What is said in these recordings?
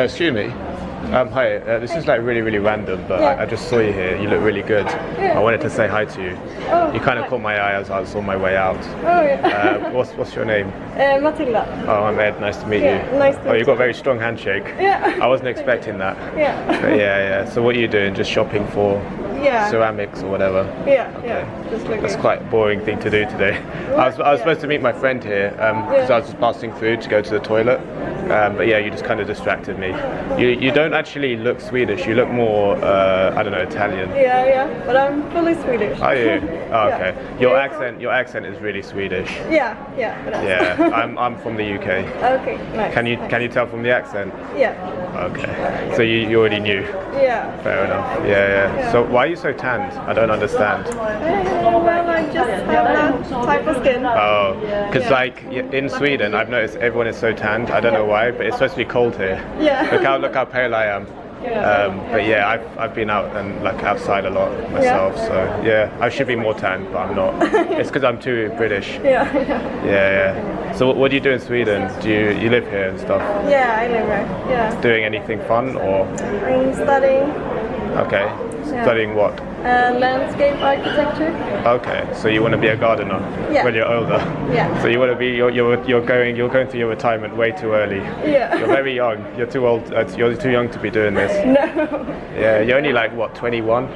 Excuse me. Hi, this is like really random, but I just saw you here. You look really good. Yeah. I wanted to say hi to you. Oh, You kind of hi. caught my eye as I was on my way out. Oh, yeah. What's your name? Matilda. Oh, I'm Ed. Nice to meet Yeah, you. nice to Oh, meet you got a you. very strong handshake. Yeah. I wasn't expecting that. Yeah. But yeah. So what are you doing? Just shopping for Yeah. ceramics or whatever? Yeah. Okay. Just looking. That's quite a boring thing to do today. I was Yeah. supposed to meet my friend here because I was just passing through to go to the toilet. But yeah, you just kind of distracted me. You don't actually look Swedish. You look more, I don't know, Italian. Yeah. But I'm fully Swedish. Are you? Oh, Yeah. okay. Your accent is really Swedish. Yeah. It is. Yeah, I'm from the UK. Okay. Nice. Can you tell from the accent? Yeah. Okay. So you already knew. Yeah. Fair enough. Yeah. So why are you so tanned? I don't understand. Well, I just have that type of skin. Oh, because Yeah. like in Sweden, I've noticed everyone is so tanned. I don't know why, but it's supposed to be cold here. Yeah. Look how pale I am. But yeah, I've been out and like outside a lot myself, so yeah, I should be more tanned, but I'm not. It's because I'm too British. Yeah. Yeah. So what do you do in Sweden? Do you live here and stuff? Yeah, I live here. Yeah. Doing anything fun or? I'm studying Okay. Yeah. Studying what? landscape architecture. Okay. So you want to be a gardener Yeah. when you're older. Yeah. So you want to be you're going through your retirement way too early. Yeah. You're very young. You're too old. You're too young to be doing this. No. Yeah. You're only like what, 21?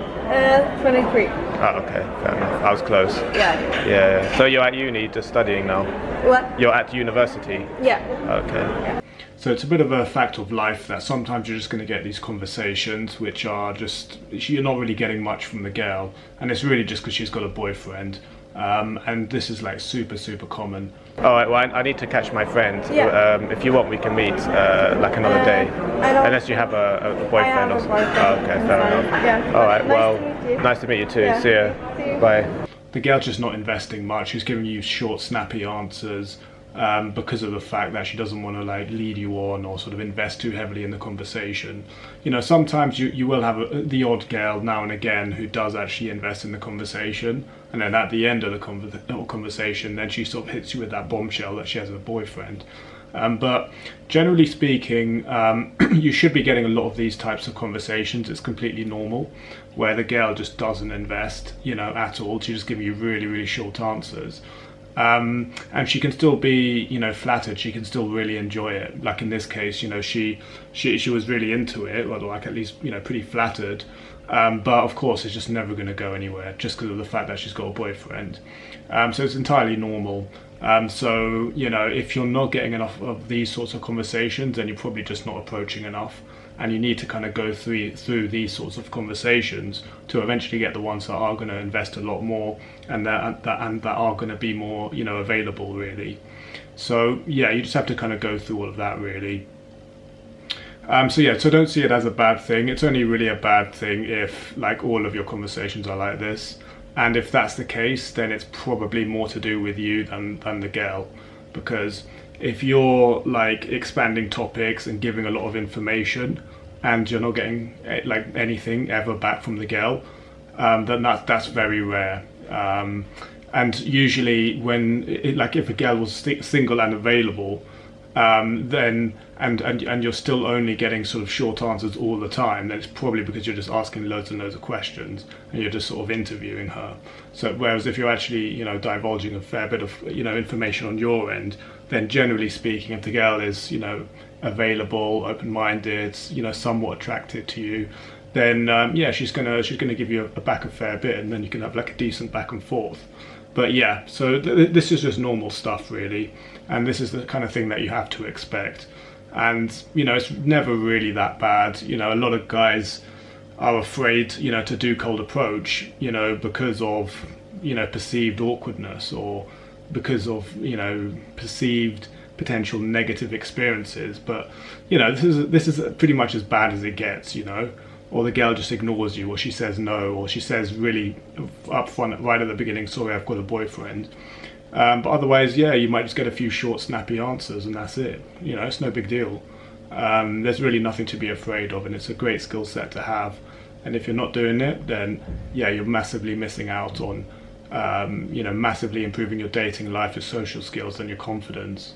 23. Oh, okay. Fair enough. I was close. Yeah. Yeah. So you're at uni, just studying now. What? You're at university. Yeah. Okay. So it's a bit of a fact of life that sometimes you're just going to get these conversations which are just, you're not really getting much from the girl, and it's really just because she's got a boyfriend. And this is like super common. All right, well I need to catch my friend. Yeah. If you want, we can meet like another day. I don't- Unless you have a boyfriend I have or a something. boyfriend. Oh, okay, fair enough. Yeah. All right, Nice well, to meet you. nice to meet you too. Yeah. See ya. See you. Bye. The girl's just not investing much. She's giving you short, snappy answers. Because of the fact that she doesn't want to like lead you on or sort of invest too heavily in the conversation. You know, sometimes you will have the odd girl now and again who does actually invest in the conversation, and then at the end of the conversation, then she sort of hits you with that bombshell that she has a boyfriend. But generally speaking, you should be getting a lot of these types of conversations. It's completely normal, where the girl just doesn't invest, you know, at all. She just gives you really short answers. And she can still be, you know, flattered. She can still really enjoy it. Like in this case, you know, she was really into it, or like at least, you know, pretty flattered. But of course, it's just never going to go anywhere just because of the fact that she's got a boyfriend. So it's entirely normal. So, you know, if you're not getting enough of these sorts of conversations, then you're probably just not approaching enough. And you need to kind of go through these sorts of conversations to eventually get the ones that are going to invest a lot more and that are going to be more, you know, available really. So yeah, you just have to kind of go through all of that really. So don't see it as a bad thing. It's only really a bad thing if like all of your conversations are like this. And if that's the case, then it's probably more to do with you than the girl, because if you're like expanding topics and giving a lot of information and you're not getting like anything ever back from the girl, then that's very rare. And usually when if a girl was single and available, then and you're still only getting sort of short answers all the time, then it's probably because you're just asking loads and loads of questions and you're just sort of interviewing her. So whereas if you're actually, you know, divulging a fair bit of, you know, information on your end, then generally speaking, if the girl is, you know, available, open-minded, you know, somewhat attracted to you, then yeah, she's gonna give you a fair bit, and then you can have like a decent back and forth. But yeah, so this is just normal stuff really, and this is the kind of thing that you have to expect. And you know, it's never really that bad. You know, a lot of guys are afraid, you know, to do cold approach, you know, because of, you know, perceived awkwardness or because of, you know, perceived potential negative experiences. But you know, this is pretty much as bad as it gets, you know. Or the girl just ignores you, or she says no, or she says really upfront right at the beginning, sorry, I've got a boyfriend. But otherwise, yeah, you might just get a few short, snappy answers, and that's it. You know, it's no big deal. There's really nothing to be afraid of, and it's a great skill set to have. And if you're not doing it, then yeah, you're massively missing out on, you know, massively improving your dating life, your social skills, and your confidence.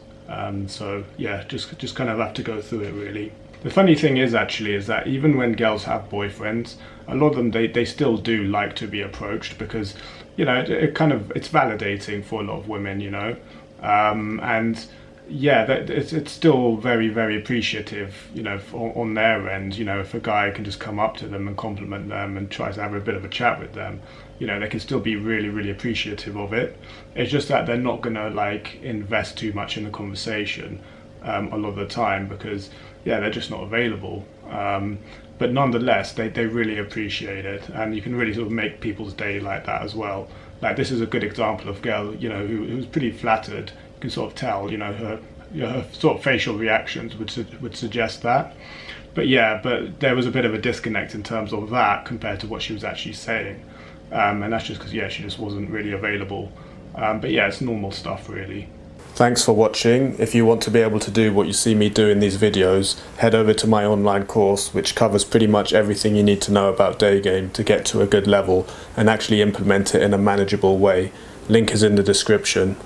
So yeah, just kind of have to go through it really. The funny thing is actually is that even when girls have boyfriends, a lot of them they still do like to be approached, because it kind of, it's validating for a lot of women, and yeah, it's still very, very appreciative, on their end. If a guy can just come up to them and compliment them and try to have a bit of a chat with them, they can still be really, really appreciative of it. It's just that they're not gonna like invest too much in the conversation a lot of the time, because they're just not available. But nonetheless, they really appreciate it, and you can really sort of make people's day like that as well. Like, this is a good example of a girl, who's pretty flattered. You can sort of tell, her sort of facial reactions would suggest that. But there was a bit of a disconnect in terms of that compared to what she was actually saying, and that's just because she just wasn't really available. But it's normal stuff, really. Thanks for watching. If you want to be able to do what you see me do in these videos, head over to my online course, which covers pretty much everything you need to know about day game to get to a good level and actually implement it in a manageable way. Link is in the description.